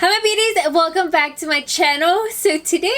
Hi my beauties, and welcome back to my channel. So today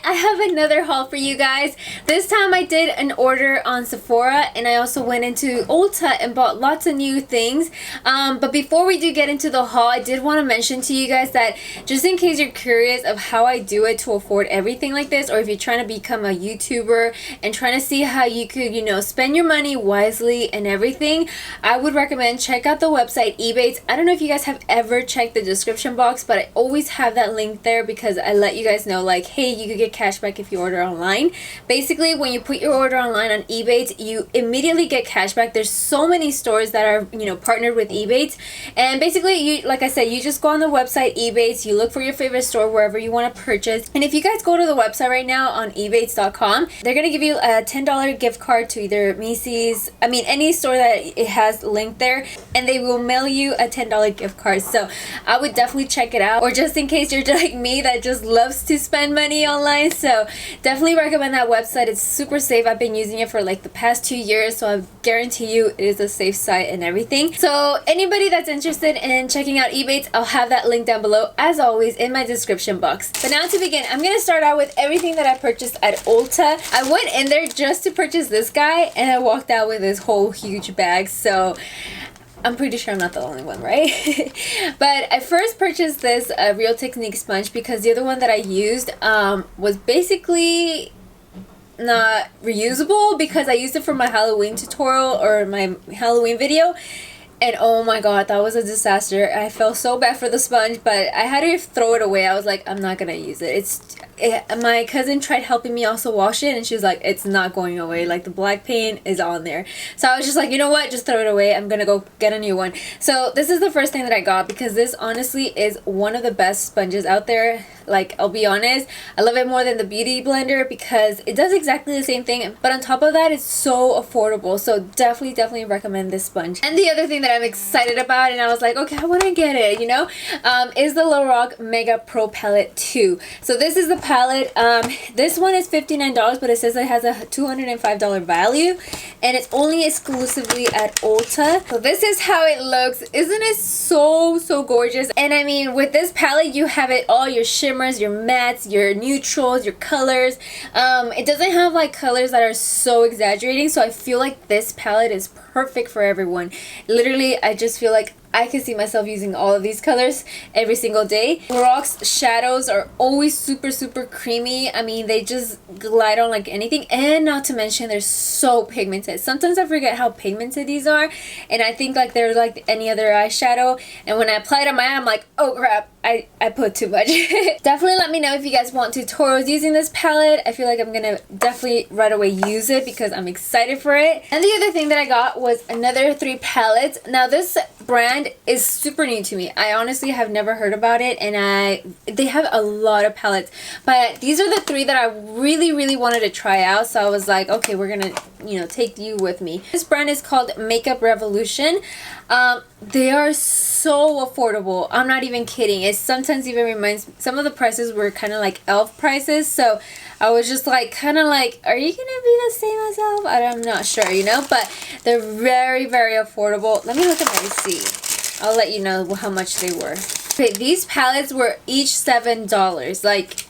I have another haul for you guys. This time I did an order on Sephora, and I also went into Ulta and bought lots of new things. But before we do get into the haul, I did want to mention to you guys that just in case you're curious of how I do it to afford everything like this, or if you're trying to become a YouTuber and trying to see how you could, you know, spend your money wisely and everything, I would recommend check out the website eBay. I don't know if you guys have ever checked the description box, but I always have that link there because I let you guys know, like, hey, you could get cash back if you order online. Basically, when you put your order online on eBay, you immediately get cash back. There's so many stores that are, you know, partnered with eBay, and basically, you, like I said, you just go on the website eBay, you look for your favorite store wherever you want to purchase, and if you guys go to the website right now on ebates.com, they're gonna give you a $10 gift card to either Macy's, any store that it has linked there, and they will mail you a $10 gift card. So I would definitely check it out, or just in case you're like me that just loves to spend money online. So definitely recommend that website. It's super safe. I've been using it for like the past 2 years, so I guarantee you it is a safe site and everything. So anybody that's interested in checking out eBay, I'll have that link down below as always in my description box. But now to begin, I'm gonna start out with everything that I purchased at Ulta. I went in there just to purchase this guy, and I walked out with this whole huge bag. So I'm pretty sure I'm not the only one, right? But I first purchased this Real Technique sponge because the other one that I used was basically not reusable, because I used it for my Halloween tutorial or my Halloween video, and oh my god, that was a disaster. I felt so bad for the sponge, but I had to throw it away. I was like, I'm not gonna use it. My cousin tried helping me also wash it, and she was like, it's not going away, like the black paint is on there. So I was just like, you know what, just throw it away. I'm gonna go get a new one. So this is the first thing that I got, because this honestly is one of the best sponges out there. Like, I'll be honest, I love it more than the Beauty Blender because it does exactly the same thing, but on top of that, it's so affordable. So definitely recommend this sponge. And the other thing that I'm excited about, and I was like, okay, I want to get it, you know, is the Lorac Mega Pro Palette 2. So this is the palette. This one is $59, but it says it has a $205 value, and it's only exclusively at Ulta. So this is how it looks. Isn't it so gorgeous? And I mean, with this palette, you have it all, your shimmers, your mattes, your neutrals, your colors. It doesn't have like colors that are so exaggerating, so I feel like this palette is perfect for everyone. Literally, I just feel like I can see myself using all of these colors every single day. Lorac's shadows are always super creamy. I mean, they just glide on like anything, and not to mention they're so pigmented. Sometimes I forget how pigmented these are, and I think like they're like any other eyeshadow, and when I apply it on my eye, I'm like, oh crap, I put too much. Definitely let me know if you guys want tutorials using this palette. I feel like I'm gonna definitely right away use it because I'm excited for it. And the other thing that I got was another 3 palettes. Now this brand is super new to me. I honestly have never heard about it, and they have a lot of palettes, but these are the 3 that I really wanted to try out. So I was like, okay, we're gonna, you know, take you with me. This brand is called Makeup Revolution. They are so affordable. I'm not even kidding. It sometimes even reminds me, some of the prices were kind of like e.l.f. prices, so I was just like kind of like, are you gonna be the same as e.l.f.? I'm not sure, you know, but they're very affordable. Let me look at my receipt. I'll let you know how much they were. Okay, these palettes were each $7. Like,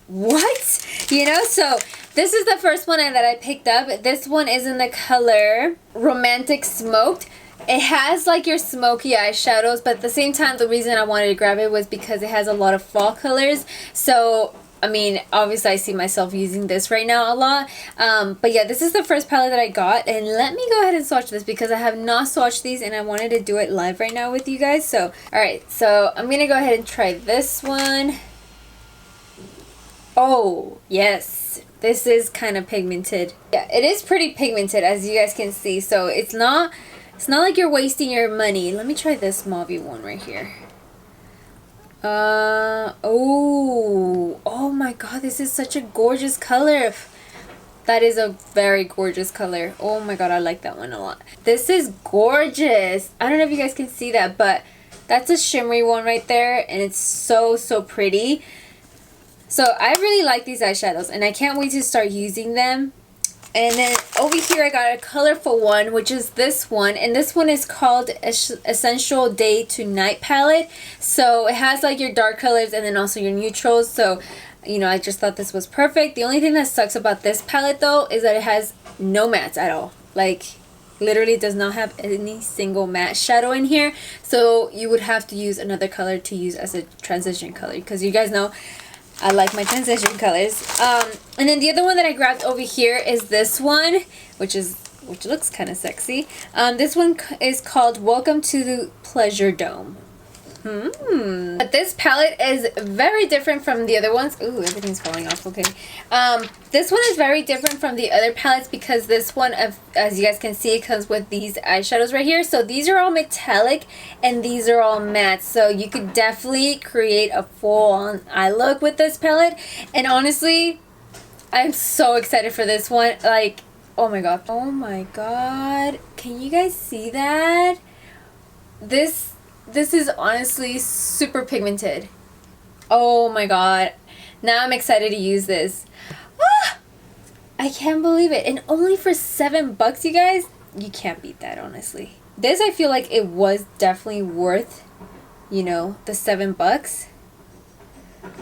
what? You know, so this is the first one that I picked up. This one is in the color Romantic Smoked. It has like your smoky eyeshadows, but at the same time, the reason I wanted to grab it was because it has a lot of fall colors. So I mean, obviously I see myself using this right now a lot. But yeah, this is the first palette that I got, and let me go ahead and swatch this because I have not swatched these, and I wanted to do it live right now with you guys. So alright, so I'm gonna go ahead and try this one. Oh yes, this is kind of pigmented. Yeah, it is pretty pigmented, as you guys can see. So it's not like you're wasting your money. Let me try this mauvey one right here. Oh my god, this is such a gorgeous color. That is a very gorgeous color. Oh my god, I like that one a lot. This is gorgeous. I don't know if you guys can see that, but that's a shimmery one right there, and it's so pretty. So I really like these eyeshadows, and I can't wait to start using them. And then over here I got a colorful one, which is this one, and this one is called Essential Day to Night Palette. So it has like your dark colors and then also your neutrals. So, you know, I just thought this was perfect. The only thing that sucks about this palette though is that it has no mattes at all. Like, literally does not have any single matte shadow in here. So you would have to use another color to use as a transition color, because you guys know I like my transition colors. And then the other one that I grabbed over here is this one, which looks kind of sexy. This one is called Welcome to the Pleasure Dome. But this palette is very different from the other ones. Ooh, everything's falling off. Okay. This one is very different from the other palettes because this one, as you guys can see, it comes with these eyeshadows right here. So these are all metallic and these are all matte. So you could definitely create a full-on eye look with this palette. And honestly, I'm so excited for this one. Like, oh my god. Oh my god. Can you guys see that? This is honestly super pigmented. Oh my god. Now I'm excited to use this. Ah! I can't believe it. And only for $7, you guys. You can't beat that, honestly. This, I feel like it was definitely worth, you know, the $7.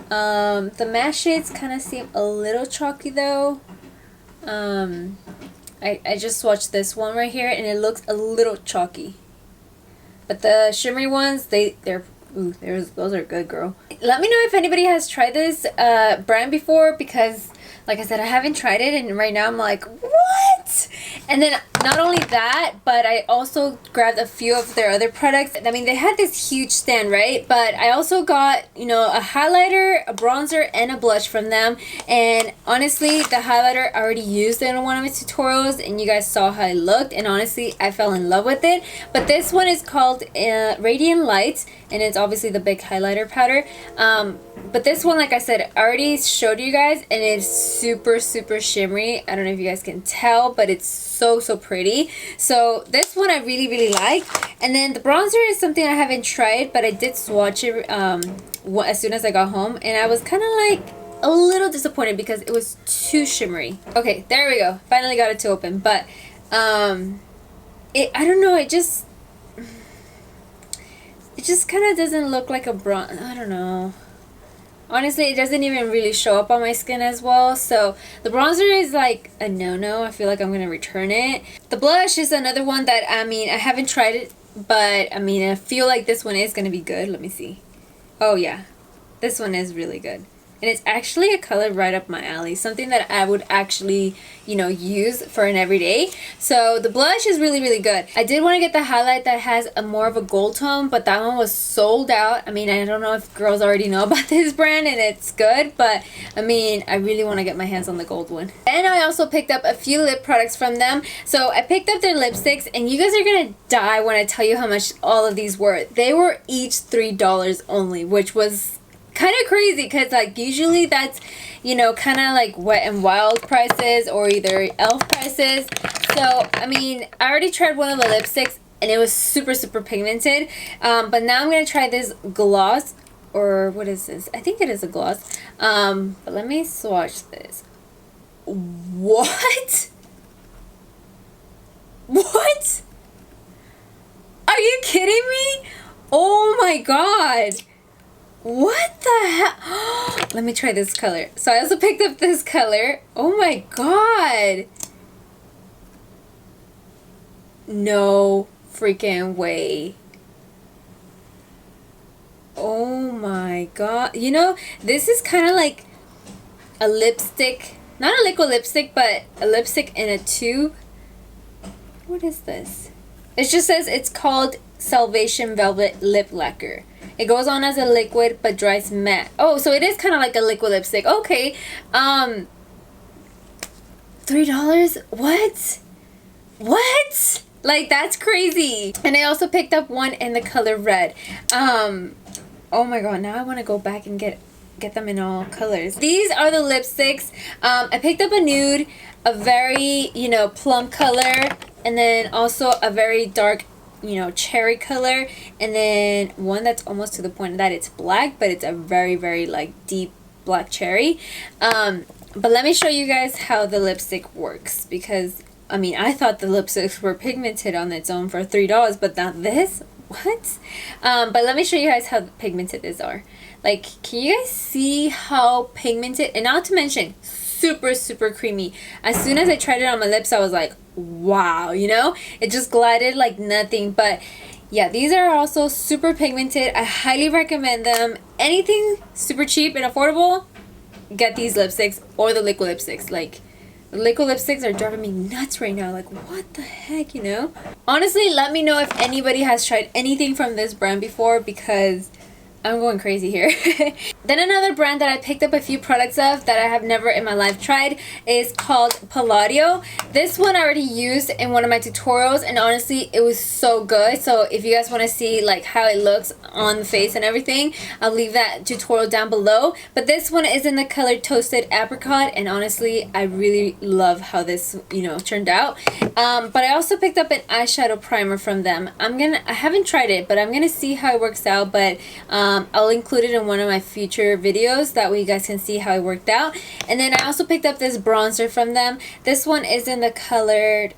The matte shades kind of seem a little chalky though. I just swatched this one right here and it looks a little chalky. But the shimmery ones, those are good, girl. Let me know if anybody has tried this brand before, because like I said, I haven't tried it, and right now I'm like, what? And then not only that, but I also grabbed a few of their other products. I mean, they had this huge stand, right? But I also got, you know, a highlighter, a bronzer, and a blush from them. And honestly, the highlighter I already used in one of my tutorials, and you guys saw how it looked, and honestly, I fell in love with it. But this one is called Radiant Light, and it's obviously the big highlighter powder. But this one, like I said, I already showed you guys, and it's super, super shimmery. I don't know if you guys can tell, but it's so, so pretty. So this one I really, really like. And then the bronzer is something I haven't tried, but I did swatch it as soon as I got home, and I was kind of like a little disappointed because it was too shimmery. Okay, there we go. Finally got it to open. But I don't know, it just kind of doesn't look like a bronzer. I don't know. Honestly, it doesn't even really show up on my skin as well. So the bronzer is like a no-no. I feel like I'm gonna return it. The blush is another one that, I mean, I haven't tried it, but I mean, I feel like this one is gonna be good. Let me see. Oh yeah, this one is really good. And it's actually a color right up my alley. Something that I would actually, you know, use for an everyday. So the blush is really, really good. I did want to get the highlight that has a more of a gold tone, but that one was sold out. I mean, I don't know if girls already know about this brand and it's good, but I mean, I really want to get my hands on the gold one. And I also picked up a few lip products from them. So I picked up their lipsticks, and you guys are going to die when I tell you how much all of these were. They were each $3 only, which was kind of crazy, because like usually that's, you know, kind of like Wet n Wild prices or either e.l.f. prices. So I mean, I already tried one of the lipsticks and it was super, super pigmented, but now I'm gonna try this gloss, or what is this? I think it is a gloss. But let me swatch this. What? What? Are you kidding me? Oh my god. What the hell? Let me try this color. So I also picked up this color. Oh my god. No freaking way. Oh my god. You know, this is kind of like a lipstick. Not a liquid lipstick, but a lipstick in a tube. What is this? It just says it's called Salvation Velvet Lip Lacquer. It goes on as a liquid but dries matte. Oh, so it is kind of like a liquid lipstick. Okay. $3? What? What? Like, that's crazy. And I also picked up one in the color red. Oh my god, now I want to go back and get them in all colors. These are the lipsticks. I picked up a nude, a very, you know, plum color, and then also a very dark, you know, cherry color, and then one that's almost to the point that it's black, but it's a very, very like deep black cherry. But let me show you guys how the lipstick works, because I mean, I thought the lipsticks were pigmented on its own for $3, but not this. What? But let me show you guys how pigmented these are. Like, can you guys see how pigmented? And not to mention, super creamy. As soon as I tried it on my lips, I was like, wow, you know? It just glided like nothing. But yeah, these are also super pigmented. I highly recommend them. Anything super cheap and affordable, get these lipsticks or the liquid lipsticks. Like, the liquid lipsticks are driving me nuts right now. Like, what the heck, you know? Honestly, let me know if anybody has tried anything from this brand before, because I'm going crazy here. Then another brand that I picked up a few products of that I have never in my life tried is called Palladio. This one I already used in one of my tutorials, and honestly it was so good. So if you guys want to see like how it looks on the face and everything, I'll leave that tutorial down below. But this one is in the color Toasted Apricot, and honestly I really love how this, you know, turned out. But I also picked up an eyeshadow primer from them. I haven't tried it, but I'm gonna see how it works out. But I'll include it in one of my future videos, that way you guys can see how it worked out. And then I also picked up this bronzer from them. This one is in the color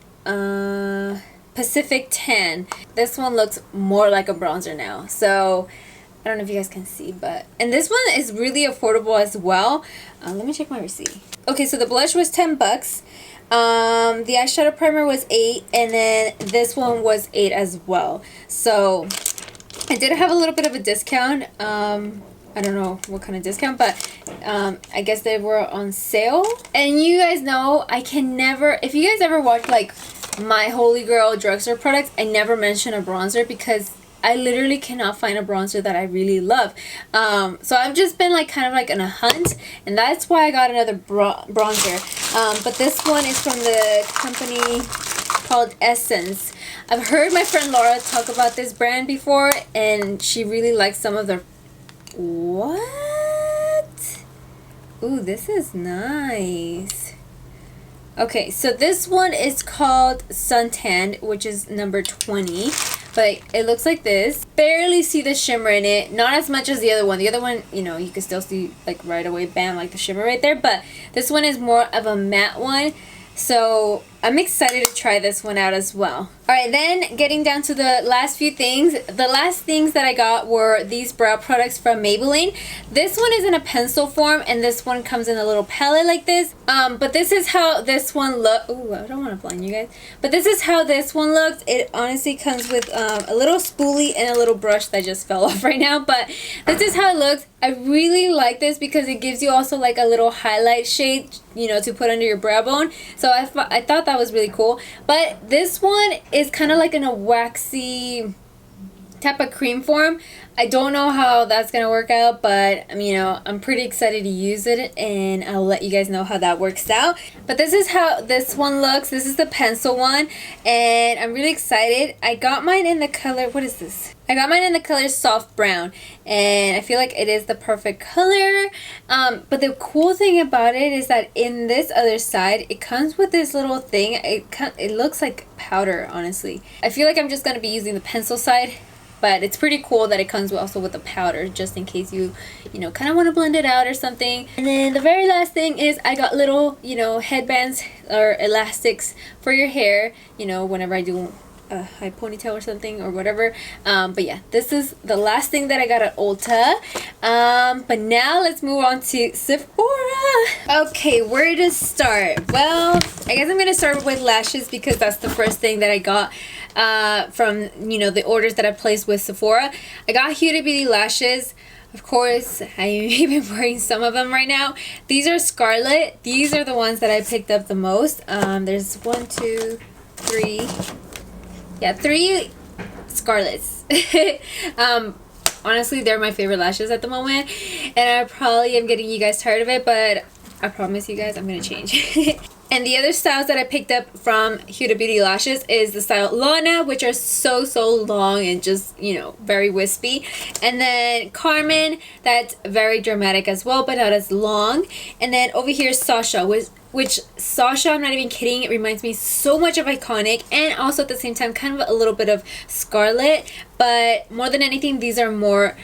Pacific Tan. This one looks more like a bronzer now, so I don't know if you guys can see, but and this one is really affordable as well. Let me check my receipt. Okay, so the blush was 10 bucks. The eyeshadow primer was 8, and then this one was 8 as well. So I did have a little bit of a discount. I don't know what kind of discount, but I guess they were on sale. And you guys know I can never, if you guys ever watch like my Holy Grail drugstore products, I never mention a bronzer, because I literally cannot find a bronzer that I really love. So I've just been like kind of like on a hunt, and that's why I got another bronzer. But this one is from the company called Essence. I've heard my friend Laura talk about this brand before, and she really likes some of their... What? Ooh, this is nice. Okay, so this one is called Suntan, which is number 20. But it looks like this. Barely see the shimmer in it. Not as much as the other one. The other one, you know, you can still see like right away, bam, like the shimmer right there. But this one is more of a matte one. So I'm excited to try this one out as well. Alright, then getting down to the last few things. The last things that I got were these brow products from Maybelline. This one is in a pencil form, and this one comes in a little palette like this. But this is how this one looks. Ooh, I don't want to blind you guys. But this is how this one looks. It honestly comes with a little spoolie and a little brush that just fell off right now. But this is how it looks. I really like this because it gives you also like a little highlight shade, you know, to put under your brow bone. So I thought that was really cool. But this one is kind of like in a waxy type of cream form. I don't know how that's gonna work out, but you know, I'm pretty excited to use it, and I'll let you guys know how that works out. But this is how this one looks. This is the pencil one, and I'm really excited. I got mine in the color, what is this? I got mine in the color soft brown, and I feel like it is the perfect color. But the cool thing about it is that in this other side, it comes with this little thing. It looks like powder, honestly. I feel like I'm just gonna be using the pencil side, but it's pretty cool that it comes also with the powder, just in case you know, kind of want to blend it out or something. And then the very last thing is I got little, you know, headbands or elastics for your hair, you know, whenever I do a high ponytail or something or whatever. But yeah, this is the last thing that I got at Ulta. But now let's move on to Sephora. Okay, where to start? Well, I guess I'm gonna start with lashes, because that's the first thing that I got from, you know, the orders that I placed with Sephora. I got Huda Beauty lashes. Of course, I'm even wearing some of them right now. These are Scarlet. These are the ones that I picked up the most. There's 1, 2, 3. Yeah, 3 Scarlets. Honestly, they're my favorite lashes at the moment, and I probably am getting you guys tired of it, but I promise you guys I'm gonna change. And the other styles that I picked up from Huda Beauty lashes is the style Lana, which are so long and just, you know, very wispy. And then Carmen, that's very dramatic as well, but not as long. And then over here Sasha, which Sasha, I'm not even kidding, it reminds me so much of Iconic, and also at the same time kind of a little bit of Scarlet. But more than anything, these are more,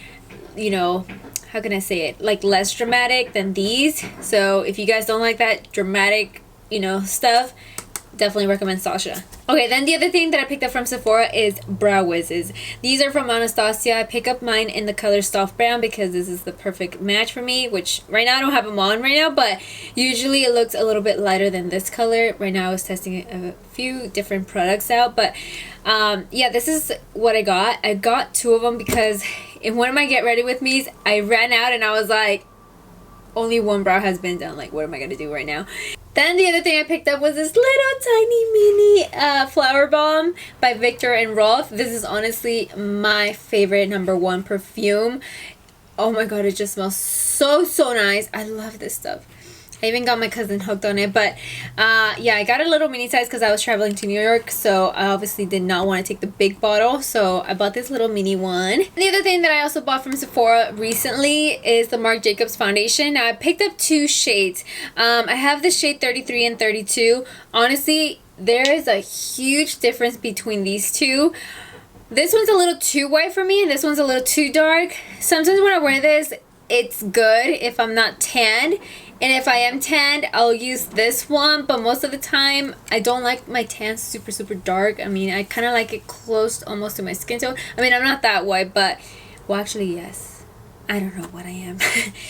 you know, how can I say it, like less dramatic than these. So if you guys don't like that dramatic, you know, stuff, definitely recommend Sasha. Okay, then the other thing that I picked up from Sephora is brow wizzes. These are from Anastasia. I pick up mine in the color soft brown because this is the perfect match for me, which right now I don't have them on right now, but usually it looks a little bit lighter than this color. Right now I was testing a few different products out, but yeah, this is what I got. I got 2 of them because in one of my get ready with me's, I ran out and I was like, only one brow has been done. Like, what am I gonna do right now? Then the other thing I picked up was this little tiny mini flower bomb by Victor and Rolf. This is honestly my favorite #1 perfume. Oh my god, it just smells so nice. I love this stuff. I even got my cousin hooked on it, but yeah, I got a little mini size because I was traveling to New York, so I obviously did not want to take the big bottle, so I bought this little mini one. The other thing that I also bought from Sephora recently is the Marc Jacobs foundation. Now, I picked up 2 shades. I have the shade 33 and 32. Honestly, there is a huge difference between these two. This one's a little too white for me, and this one's a little too dark. Sometimes when I wear this, it's good if I'm not tanned. And if I am tanned, I'll use this one, but most of the time, I don't like my tan super dark. I mean, I kind of like it close almost to my skin tone. I mean, I'm not that white, but, well, actually, yes. I don't know what I am.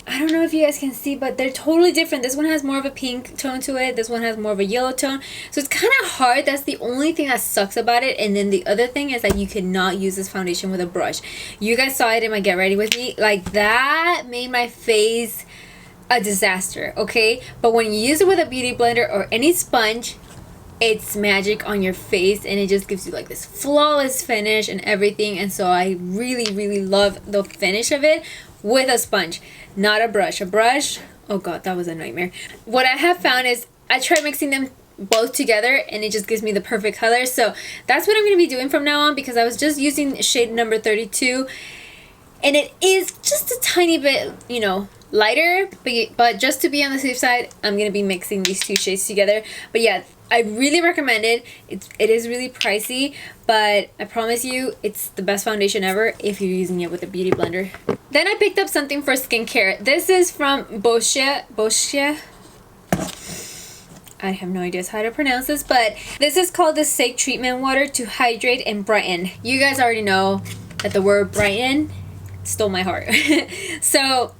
I don't know if you guys can see, but they're totally different. This one has more of a pink tone to it. This one has more of a yellow tone. So it's kind of hard. That's the only thing that sucks about it. And then the other thing is that you cannot use this foundation with a brush. You guys saw it in my Get Ready With Me. Like, that made my face a disaster, okay? But when you use it with a beauty blender or any sponge, it's magic on your face, and it just gives you like this flawless finish and everything. And so I really love the finish of it with a sponge, not a brush. A brush, oh god, that was a nightmare. What I have found is I tried mixing them both together and it just gives me the perfect color. So that's what I'm going to be doing from now on, because I was just using shade number 32 and it is just a tiny bit, you know, lighter, but just to be on the safe side, I'm gonna be mixing these 2 shades together. But yeah, I really recommend it. It is really pricey, but I promise you it's the best foundation ever if you're using it with a beauty blender. Then I picked up something for skincare. This is from Boschia. I have no idea how to pronounce this, but this is called the Sake Treatment Water to hydrate and brighten. You guys already know that the word brighten stole my heart. So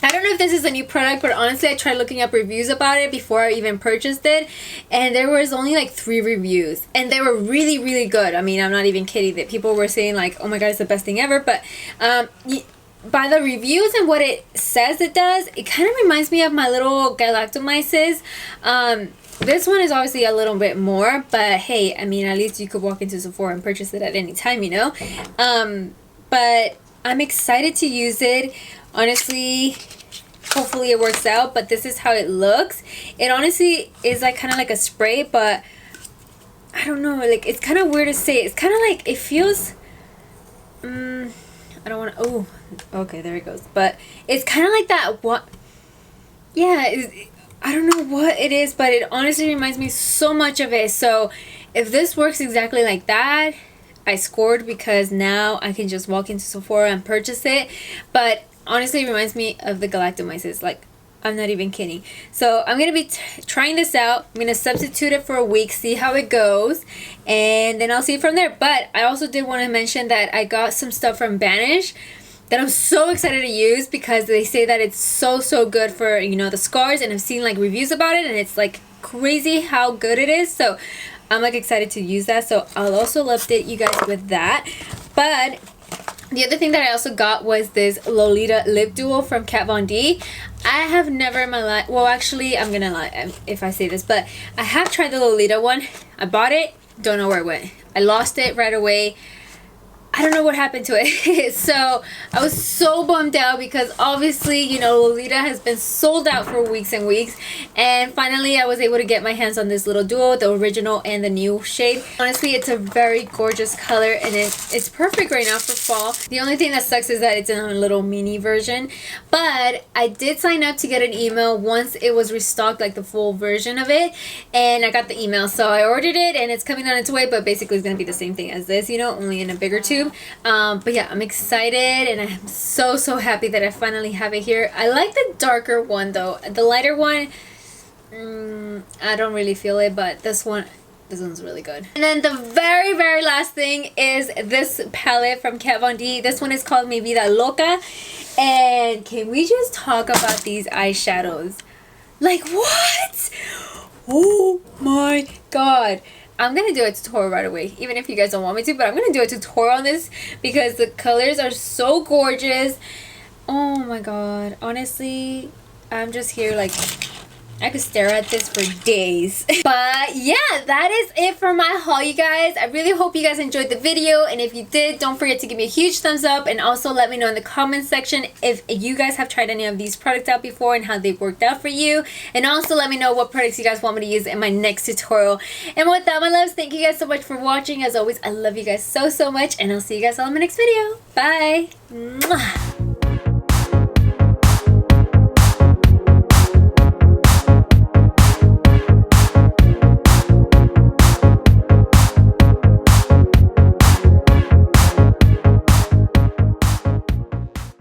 I don't know if this is a new product, but honestly, I tried looking up reviews about it before I even purchased it, and there was only like 3 reviews, and they were really good. I mean, I'm not even kidding. That people were saying like, oh my god, it's the best thing ever. But by the reviews and what it says it does, it kind of reminds me of my little galactomyces. This one is obviously a little bit more, but hey, I mean, at least you could walk into Sephora and purchase it at any time, you know. But I'm excited to use it. Honestly, hopefully it works out, but this is how it looks. It honestly is like kind of like a spray, but I don't know, like it's kind of weird to say. It's kind of like, it feels I don't want to, oh, okay, there it goes. But it's kind of like that, what, yeah, I don't know what it is, but it honestly reminds me so much of it. So if this works exactly like that, I scored, because now I can just walk into Sephora and purchase it. But honestly, it reminds me of the galactomyces. Like, I'm not even kidding. So I'm gonna be trying this out. I'm gonna substitute it for a week, see how it goes, and then I'll see from there. But I also did want to mention that I got some stuff from Banish that I'm so excited to use, because they say that it's so good for, you know, the scars, and I've seen like reviews about it, and it's like crazy how good it is. So I'm like excited to use that. So I'll also update you guys with that. But the other thing that I also got was this Lolita Lip Duo from Kat Von D. I have never in my life, well actually I'm gonna lie if I say this, but I have tried the Lolita one. I bought it, don't know where it went. I lost it right away. I don't know what happened to it. So I was so bummed out, because obviously, you know, Lolita has been sold out for weeks and weeks, and finally I was able to get my hands on this little duo, the original and the new shade. Honestly, it's a very gorgeous color, and it's perfect right now for fall. The only thing that sucks is that it's in a little mini version, but I did sign up to get an email once it was restocked, like the full version of it, and I got the email, so I ordered it and it's coming on its way. But basically it's gonna be the same thing as this, you know, only in a bigger tube. But yeah, I'm excited, and I'm so happy that I finally have it here. I like the darker one though. The lighter one, I don't really feel it, but this one's really good. And then the very last thing is this palette from Kat Von D. This one is called Mi Vida Loca. And can we just talk about these eyeshadows? Like, what? Oh my god. I'm gonna do a tutorial right away, even if you guys don't want me to, but I'm gonna do a tutorial on this because the colors are so gorgeous. Oh my god. Honestly, I'm just here like, I could stare at this for days. But yeah, that is it for my haul, you guys. I really hope you guys enjoyed the video, and if you did, don't forget to give me a huge thumbs up, and also let me know in the comment section if you guys have tried any of these products out before and how they've worked out for you, and also let me know what products you guys want me to use in my next tutorial. And with that, my loves, thank you guys so much for watching. As always, I love you guys so much, and I'll see you guys all in my next video. Bye. Mwah.